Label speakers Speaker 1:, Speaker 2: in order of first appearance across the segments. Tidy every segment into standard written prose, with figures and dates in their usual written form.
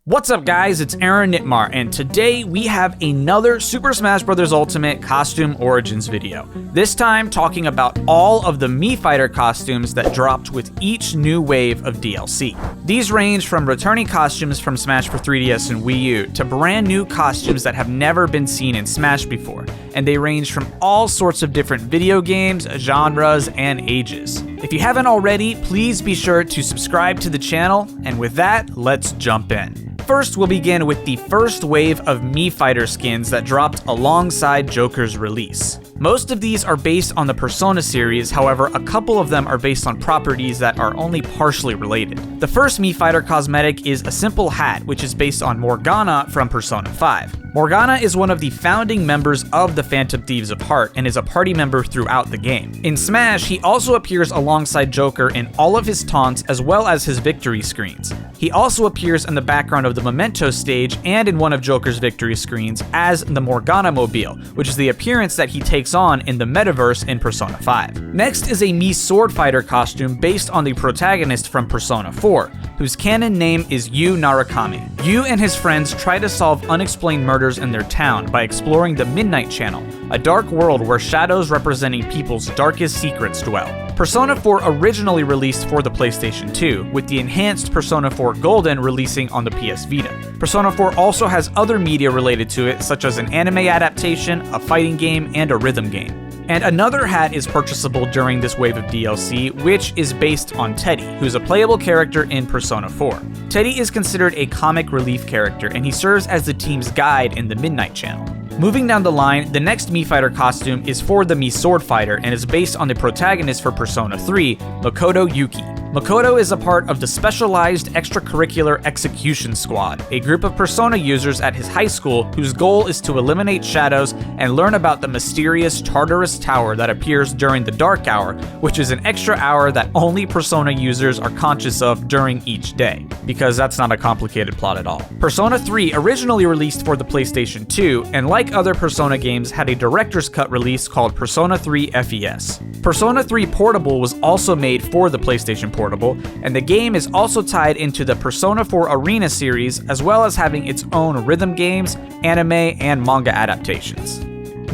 Speaker 1: What's up guys, it's Aaronitmar, and today we have another Super Smash Bros. Ultimate Costume Origins video. This time talking about all of the Mii Fighter costumes that dropped with each new wave of DLC. These range from returning costumes from Smash for 3DS and Wii U to brand new costumes that have never been seen in Smash before, and they range from all sorts of different video games, genres, and ages. If you haven't already, please be sure to subscribe to the channel, and with that, let's jump in. First, we'll begin with the first wave of Mii Fighter skins that dropped alongside Joker's release. Most of these are based on the Persona series, however, a couple of them are based on properties that are only partially related. The first Mii Fighter cosmetic is a simple hat, which is based on Morgana from Persona 5. Morgana is one of the founding members of the Phantom Thieves of Heart and is a party member throughout the game. In Smash, he also appears alongside Joker in all of his taunts as well as his victory screens. He also appears in the background of the Memento stage and in one of Joker's victory screens as the Morgana Mobile, which is the appearance that he takes on in the metaverse in Persona 5. Next is a Mii Sword Fighter costume based on the protagonist from Persona 4, whose canon name is Yu Narukami. Yu and his friends try to solve unexplained murders in their town by exploring the Midnight Channel, a dark world where shadows representing people's darkest secrets dwell. Persona 4 originally released for the PlayStation 2, with the enhanced Persona 4 Golden releasing on the PS Vita. Persona 4 also has other media related to it, such as an anime adaptation, a fighting game, and a rhythm game. And another hat is purchasable during this wave of DLC, which is based on Teddie, who's a playable character in Persona 4. Teddie is considered a comic relief character, and he serves as the team's guide in the Midnight Channel. Moving down the line, the next Mii Fighter costume is for the Mii Sword Fighter and is based on the protagonist for Persona 3, Makoto Yuki. Makoto is a part of the Specialized Extracurricular Execution Squad, a group of Persona users at his high school whose goal is to eliminate shadows and learn about the mysterious Tartarus Tower that appears during the Dark Hour, which is an extra hour that only Persona users are conscious of during each day, because that's not a complicated plot at all. Persona 3 originally released for the PlayStation 2, and like other Persona games, had a director's cut release called Persona 3 FES. Persona 3 Portable was also made for the PlayStation Portable, and the game is also tied into the Persona 4 Arena series, as well as having its own rhythm games, anime, and manga adaptations.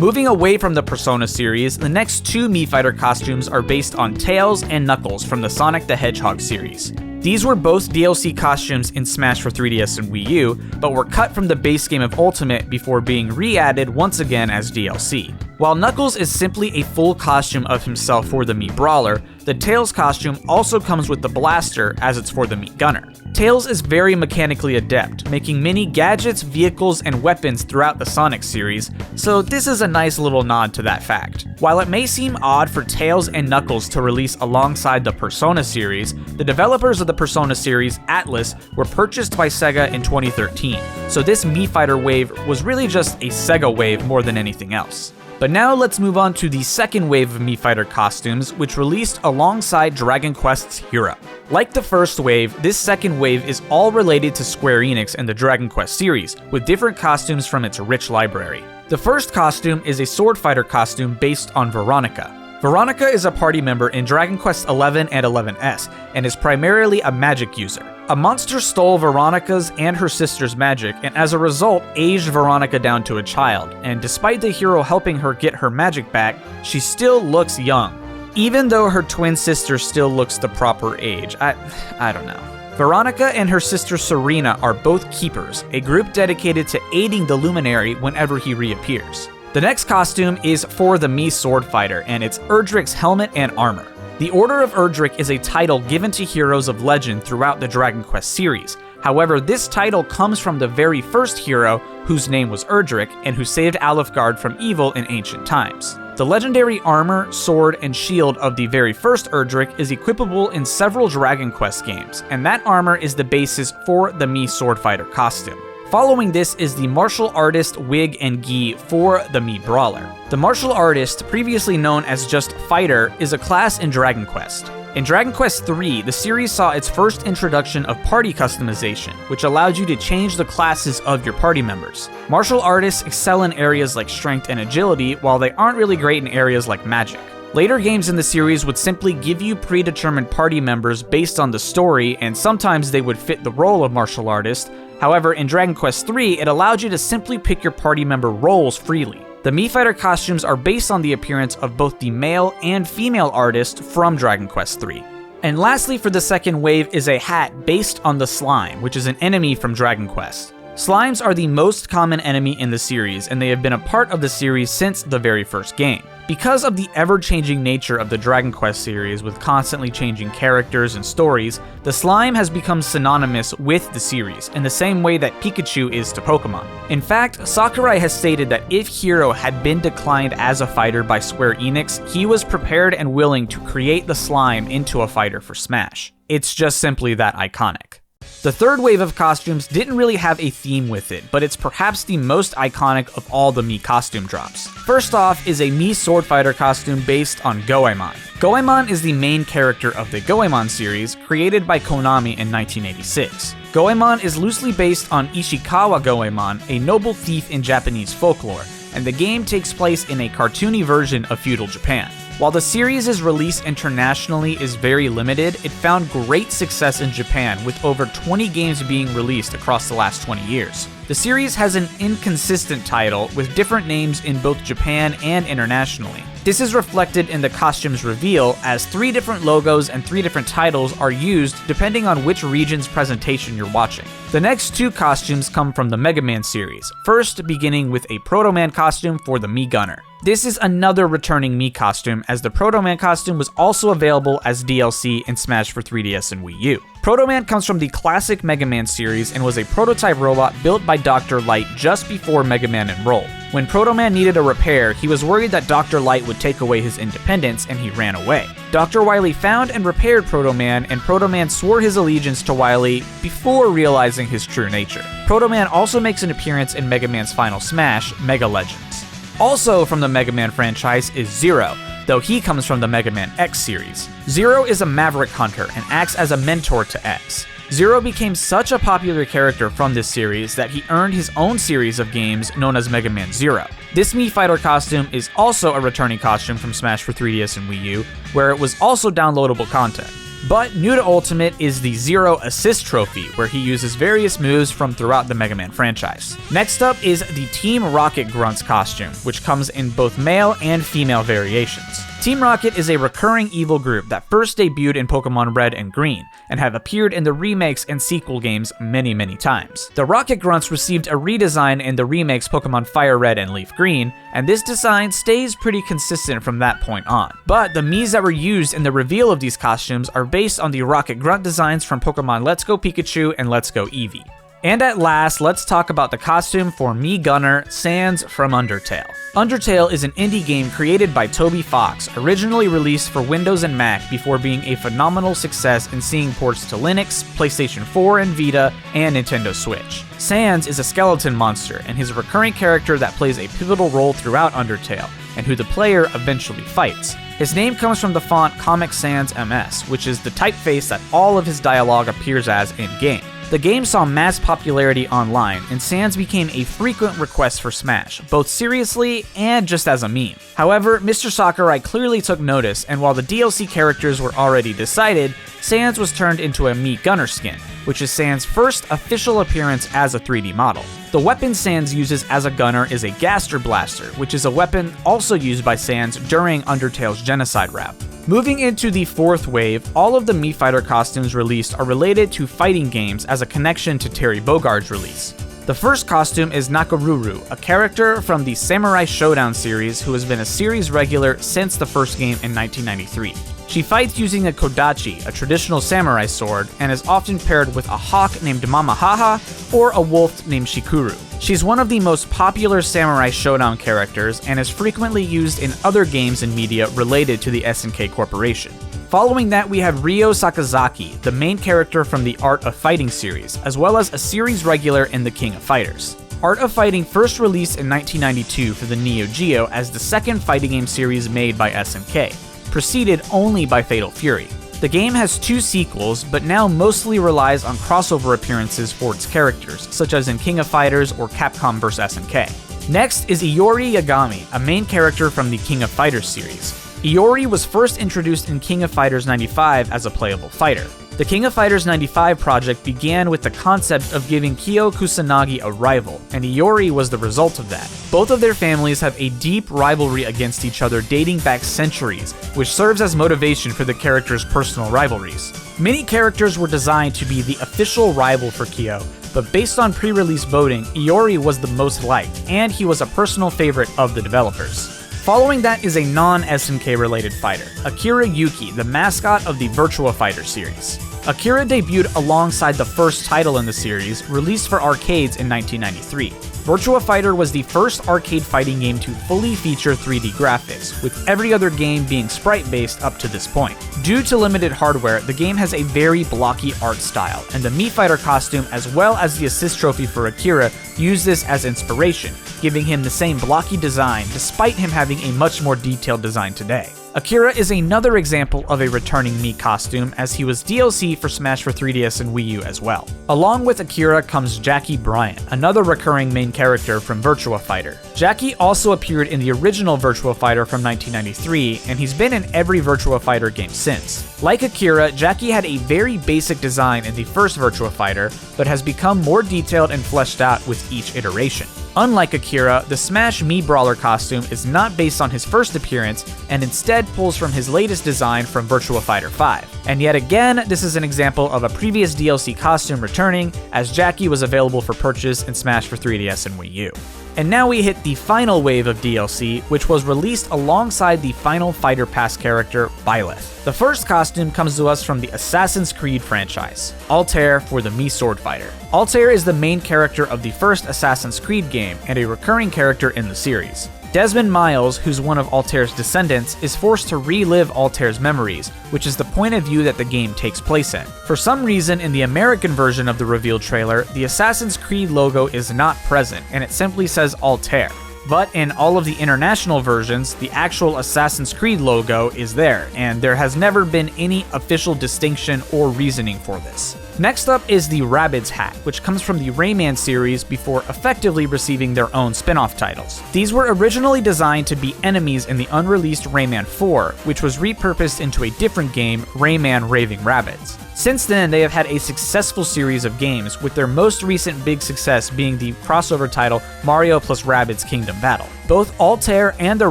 Speaker 1: Moving away from the Persona series, the next two Mii Fighter costumes are based on Tails and Knuckles from the Sonic the Hedgehog series. These were both DLC costumes in Smash for 3DS and Wii U, but were cut from the base game of Ultimate before being re-added once again as DLC. While Knuckles is simply a full costume of himself for the Mii Brawler, the Tails costume also comes with the blaster as it's for the Mii Gunner. Tails is very mechanically adept, making many gadgets, vehicles, and weapons throughout the Sonic series, so this is a nice little nod to that fact. While it may seem odd for Tails and Knuckles to release alongside the Persona series, the developers of the Persona series, Atlus, were purchased by Sega in 2013, so this Mii Fighter wave was really just a Sega wave more than anything else. But now let's move on to the second wave of Mii Fighter costumes, which released alongside Dragon Quest's Hero. Like the first wave, this second wave is all related to Square Enix and the Dragon Quest series, with different costumes from its rich library. The first costume is a sword fighter costume based on Veronica. Veronica is a party member in Dragon Quest XI and XI's, and is primarily a magic user. A monster stole Veronica's and her sister's magic, and as a result, aged Veronica down to a child, and despite the hero helping her get her magic back, she still looks young. Even though her twin sister still looks the proper age. I don't know. Veronica and her sister Serena are both Keepers, a group dedicated to aiding the Luminary whenever he reappears. The next costume is for the Mii Sword Fighter, and it's Erdrick's helmet and armor. The Order of Erdrick is a title given to heroes of legend throughout the Dragon Quest series. However, this title comes from the very first hero, whose name was Erdrick, and who saved Alefgard from evil in ancient times. The legendary armor, sword, and shield of the very first Erdrick is equipable in several Dragon Quest games, and that armor is the basis for the Mii Sword Fighter costume. Following this is the Martial Artist wig and gi for the Mii Brawler. The Martial Artist, previously known as just Fighter, is a class in Dragon Quest. In Dragon Quest III, the series saw its first introduction of party customization, which allowed you to change the classes of your party members. Martial artists excel in areas like strength and agility, while they aren't really great in areas like magic. Later games in the series would simply give you predetermined party members based on the story, and sometimes they would fit the role of martial artist, However, in Dragon Quest III, it allowed you to simply pick your party member roles freely. The Mii Fighter costumes are based on the appearance of both the male and female artist from Dragon Quest III. And lastly, for the second wave is a hat based on the slime, which is an enemy from Dragon Quest. Slimes are the most common enemy in the series, and they have been a part of the series since the very first game. Because of the ever-changing nature of the Dragon Quest series with constantly changing characters and stories, the slime has become synonymous with the series, in the same way that Pikachu is to Pokemon. In fact, Sakurai has stated that if Hero had been declined as a fighter by Square Enix, he was prepared and willing to create the slime into a fighter for Smash. It's just simply that iconic. The third wave of costumes didn't really have a theme with it, but it's perhaps the most iconic of all the Mii costume drops. First off is a Mii Sword Fighter costume based on Goemon. Goemon is the main character of the Goemon series, created by Konami in 1986. Goemon is loosely based on Ishikawa Goemon, a noble thief in Japanese folklore, and the game takes place in a cartoony version of feudal Japan. While the series' release internationally is very limited, it found great success in Japan, with over 20 games being released across the last 20 years. The series has an inconsistent title, with different names in both Japan and internationally. This is reflected in the costume's reveal, as 3 different logos and 3 different titles are used depending on which region's presentation you're watching. The next 2 costumes come from the Mega Man series, first beginning with a Proto Man costume for the Mii Gunner. This is another returning Mii costume, as the Proto Man costume was also available as DLC in Smash for 3DS and Wii U. Proto Man comes from the classic Mega Man series and was a prototype robot built by Dr. Light just before Mega Man enrolled. When Proto Man needed a repair, he was worried that Dr. Light would take away his independence, and he ran away. Dr. Wily found and repaired Proto Man, and Proto Man swore his allegiance to Wily before realizing his true nature. Proto Man also makes an appearance in Mega Man's final Smash, Mega Legends. Also from the Mega Man franchise is Zero, though he comes from the Mega Man X series. Zero is a maverick hunter and acts as a mentor to X. Zero became such a popular character from this series that he earned his own series of games known as Mega Man Zero. This Mii Fighter costume is also a returning costume from Smash for 3DS and Wii U, where it was also downloadable content. But new to Ultimate is the Zero Assist Trophy, where he uses various moves from throughout the Mega Man franchise. Next up is the Team Rocket Grunt's costume, which comes in both male and female variations. Team Rocket is a recurring evil group that first debuted in Pokemon Red and Green, and have appeared in the remakes and sequel games many times. The Rocket Grunts received a redesign in the remakes Pokemon Fire Red and Leaf Green, and this design stays pretty consistent from that point on. But the Miis that were used in the reveal of these costumes are based on the Rocket Grunt designs from Pokemon Let's Go Pikachu and Let's Go Eevee. And at last, let's talk about the costume for Mii Gunner, Sans from Undertale. Undertale is an indie game created by Toby Fox, originally released for Windows and Mac before being a phenomenal success and seeing ports to Linux, PlayStation 4 and Vita, and Nintendo Switch. Sans is a skeleton monster, and he's a recurring character that plays a pivotal role throughout Undertale, and who the player eventually fights. His name comes from the font Comic Sans MS, which is the typeface that all of his dialogue appears as in-game. The game saw mass popularity online, and Sans became a frequent request for Smash, both seriously and just as a meme. However, Mr. Sakurai clearly took notice, and while the DLC characters were already decided, Sans was turned into a Mii Gunner skin, which is Sans' first official appearance as a 3D model. The weapon Sans uses as a gunner is a Gaster Blaster, which is a weapon also used by Sans during Undertale's genocide route. Moving into the fourth wave, all of the Mii Fighter costumes released are related to fighting games as a connection to Terry Bogard's release. The first costume is Nakoruru, a character from the Samurai Showdown series who has been a series regular since the first game in 1993. She fights using a kodachi, a traditional samurai sword, and is often paired with a hawk named Mamahaha or a wolf named Shikuru. She's one of the most popular Samurai Showdown characters and is frequently used in other games and media related to the SNK Corporation. Following that, we have Ryo Sakazaki, the main character from the Art of Fighting series, as well as a series regular in The King of Fighters. Art of Fighting first released in 1992 for the Neo Geo as the second fighting game series made by SNK, preceded only by Fatal Fury. The game has 2 sequels, but now mostly relies on crossover appearances for its characters, such as in King of Fighters or Capcom vs SNK. Next is Iori Yagami, a main character from the King of Fighters series. Iori was first introduced in King of Fighters 95 as a playable fighter. The King of Fighters 95 project began with the concept of giving Kyo Kusanagi a rival, and Iori was the result of that. Both of their families have a deep rivalry against each other dating back centuries, which serves as motivation for the characters' personal rivalries. Many characters were designed to be the official rival for Kyo, but based on pre-release voting, Iori was the most liked, and he was a personal favorite of the developers. Following that is a non-SNK related fighter, Akira Yuki, the mascot of the Virtua Fighter series. Akira debuted alongside the first title in the series, released for arcades in 1993. Virtua Fighter was the first arcade fighting game to fully feature 3D graphics, with every other game being sprite-based up to this point. Due to limited hardware, the game has a very blocky art style, and the Mii Fighter costume as well as the assist trophy for Akira use this as inspiration, giving him the same blocky design despite him having a much more detailed design today. Akira is another example of a returning Mii costume, as he was DLC for Smash for 3DS and Wii U as well. Along with Akira comes Jacky Bryan, another recurring main character from Virtua Fighter. Jacky also appeared in the original Virtua Fighter from 1993, and he's been in every Virtua Fighter game since. Like Akira, Jacky had a very basic design in the first Virtua Fighter, but has become more detailed and fleshed out with each iteration. Unlike Akira, the Smash Mii Brawler costume is not based on his first appearance, and instead pulls from his latest design from Virtua Fighter 5. And yet again, this is an example of a previous DLC costume returning, as Jacky was available for purchase in Smash for 3DS and Wii U. And now we hit the final wave of DLC, which was released alongside the final Fighter Pass character, Byleth. The first costume comes to us from the Assassin's Creed franchise, Altair for the Mii Sword Fighter. Altair is the main character of the first Assassin's Creed game, and a recurring character in the series. Desmond Miles, who's one of Altair's descendants, is forced to relive Altair's memories, which is the point of view that the game takes place in. For some reason, in the American version of the revealed trailer, the Assassin's Creed logo is not present, and it simply says Altair. But in all of the international versions, the actual Assassin's Creed logo is there, and there has never been any official distinction or reasoning for this. Next up is the Rabbids Hat, which comes from the Rayman series before effectively receiving their own spin-off titles. These were originally designed to be enemies in the unreleased Rayman 4, which was repurposed into a different game, Rayman Raving Rabbids. Since then, they have had a successful series of games, with their most recent big success being the crossover title Mario plus Rabbids Kingdom Battle. Both Altair and the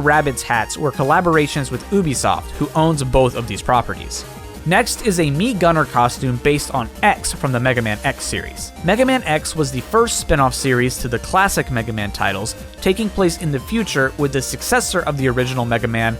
Speaker 1: Rabbids Hats were collaborations with Ubisoft, who owns both of these properties. Next is a Mii Gunner costume based on X from the Mega Man X series. Mega Man X was the first spin-off series to the classic Mega Man titles, taking place in the future with the successor of the original Mega Man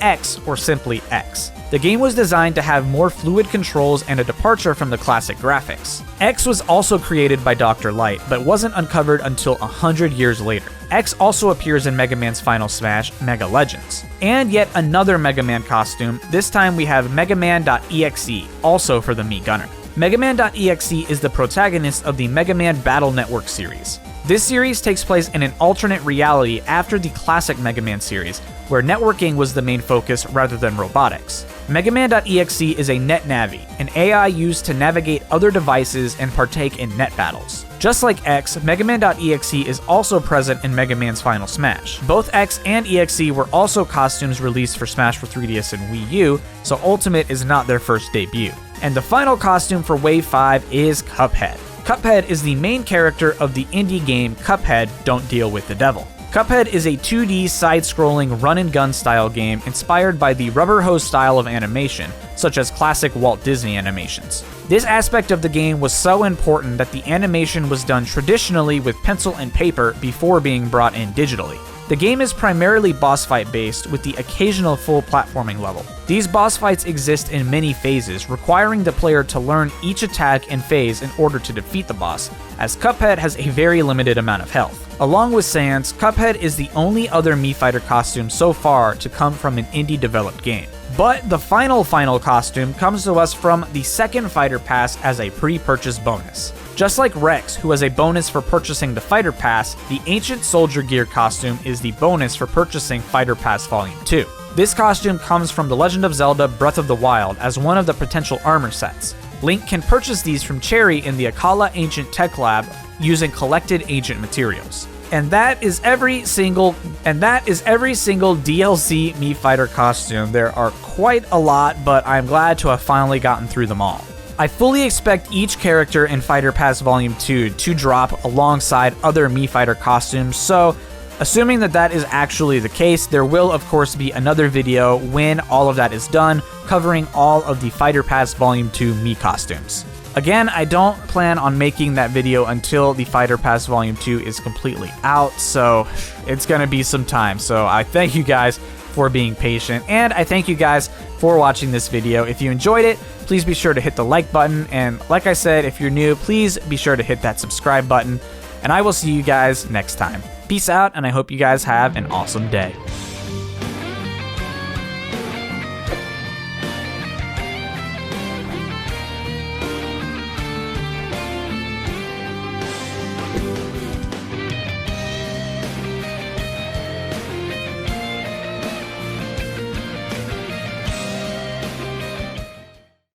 Speaker 1: X, or simply X. The game was designed to have more fluid controls and a departure from the classic graphics. X was also created by Dr. Light, but wasn't uncovered until 100 years later. X also appears in Mega Man's final smash, Mega Legends. And yet another Mega Man costume, this time we have Mega Man.exe, also for the Mii Gunner. Mega Man.exe is the protagonist of the Mega Man Battle Network series. This series takes place in an alternate reality after the classic Mega Man series, where networking was the main focus rather than robotics. Mega Man.exe is a NetNavi, an AI used to navigate other devices and partake in net battles. Just like X, Mega Man.exe is also present in Mega Man's final smash. Both X and EXE were also costumes released for Smash for 3DS and Wii U, so Ultimate is not their first debut. And the final costume for Wave 5 is Cuphead. Cuphead is the main character of the indie game Cuphead Don't Deal with the Devil. Cuphead is a 2D side-scrolling run-and-gun style game inspired by the rubber hose style of animation, such as classic Walt Disney animations. This aspect of the game was so important that the animation was done traditionally with pencil and paper before being brought in digitally. The game is primarily boss fight based, with the occasional full platforming level. These boss fights exist in many phases, requiring the player to learn each attack and phase in order to defeat the boss, as Cuphead has a very limited amount of health. Along with Sans, Cuphead is the only other Mii Fighter costume so far to come from an indie developed game. But the final costume comes to us from the second Fighter Pass as a pre-purchase bonus. Just like Rex, who has a bonus for purchasing the Fighter Pass, the Ancient Soldier Gear costume is the bonus for purchasing Fighter Pass Volume 2. This costume comes from The Legend of Zelda Breath of the Wild as one of the potential armor sets. Link can purchase these from Cherry in the Akala Ancient Tech Lab using collected ancient materials. And that is every single DLC Mii Fighter costume. There are quite a lot, but I'm glad to have finally gotten through them all. I fully expect each character in Fighter Pass Volume 2 to drop alongside other Mii Fighter costumes, so assuming that that is actually the case, there will of course be another video when all of that is done, covering all of the Fighter Pass Volume 2 Mii costumes. Again, I don't plan on making that video until the Fighter Pass Volume 2 is completely out, so it's gonna be some time. So I thank you guys for being patient, and I thank you guys for watching this video. If you enjoyed it, please be sure to hit the like button, and like I said, if you're new, please be sure to hit that subscribe button, and I will see you guys next time. Peace out, and I hope you guys have an awesome day.